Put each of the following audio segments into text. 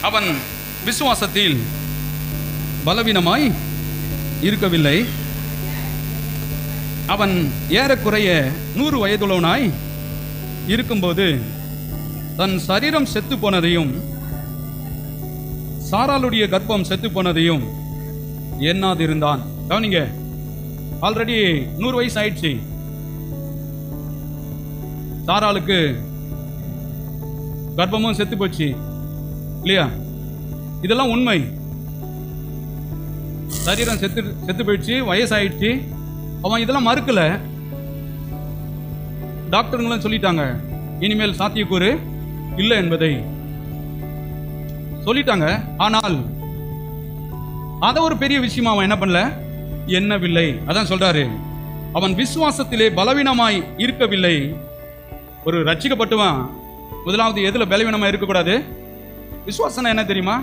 அவன் விசுவாசத்தில் பலவீனமாய் இருக்கவில்லை. அவன் ஏறக்குறைய 100 வயதுள்ளவனாய் இருக்கும்போது தன் சரீரம் செத்து போனதையும் சாராளுடைய கர்ப்பம் செத்து போனதையும் எண்ணாதிருந்தான். கவனிங்க, ஆல்ரெடி 100 வயசு ஆயிடுச்சு. சாராளுக்கு கர்ப்பமும் செத்து போச்சு இல்லையா? இதெல்லாம் உண்மை. சரீரம் செத்து போயிடுச்சு, வயசாயிடுச்சு. அவன் இதெல்லாம் மறுக்கல. டாக்டருங்களும் சொல்லிட்டாங்க, இனிமேல் சாத்தியக்கூறு இல்லை என்பதை சொல்லிட்டாங்க. ஆனால் அத ஒரு பெரிய விஷயமா அவன் என்ன பண்ணல, எண்ணவில்லை. அதான் சொல்றாரு, அவன் விசுவாசத்திலே பலவீனமாய் இருக்கவில்லை. ஒரு ரட்சிக்கப்பட்டவன் முதலாவது எதுல பலவீனமா இருக்கக்கூடாது? விசுவாசம் என்ன தெரியுமா?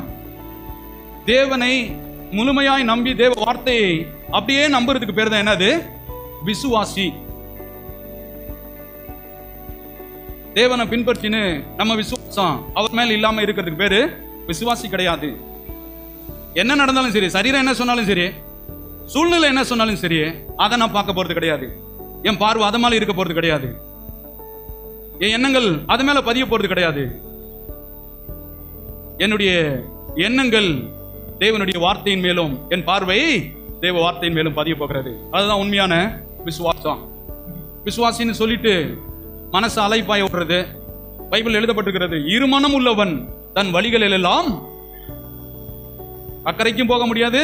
தேவனை முழுமையாய் நம்பி தேவ வார்த்தையை அப்படியே நம்புறதுக்கு பேர் தான் என்னது? விசுவாசி. தேவனை பின்பற்றின்னு நம்ம விசுவாசம் அவர் மேல இல்லாம இருக்கிறதுக்கு பேரு விசுவாசி கிடையாது. என்ன நடந்தாலும் சரி, சரீரம் என்ன சொன்னாலும் சரி, சூழ்நிலை என்ன சொன்னாலும் சரி, அதை நான் பார்க்க போறது கிடையாது. என் பார்வை அது மேல இருக்க போறது கிடையாது. என் எண்ணங்கள் அது மேல பதிய போறது கிடையாது. என்னுடைய எண்ணங்கள் தேவனுடைய வார்த்தையின் மேலும், என் பார்வை தேவ வார்த்தையின் மேலும் பதிய போகிறது. அதுதான் உண்மையான விசுவாசம். விசுவாசின்னு சொல்லிட்டு மனசு அலைப்பாய விடுறது. பைபிள் எழுதப்பட்டிருக்கிறது, இருமனம் உள்ளவன் தன் வழிகளில் எல்லாம் அக்கறைக்கும் போக முடியாது,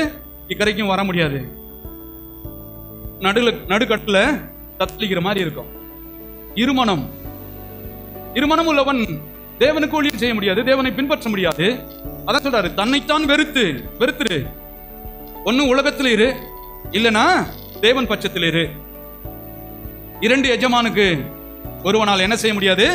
இக்கரைக்கும் வர முடியாது. நடுக்கட்டுல தத்தளிக்கிற மாதிரி இருக்கும். இருமனம் உள்ளவன் தேவனுக்கு ஊழியம் செய்ய முடியாது, தேவனை பின்பற்ற முடியாது. அதான் சொல்றாரு, தன்னைத்தான் வெறுத்துரு. ஒன்னு உலகத்தில் இரு, இல்லனா தேவன் பட்சத்தில் இரு. 2 எஜமானுக்கு ஒருவனால் என்ன செய்ய முடியாது?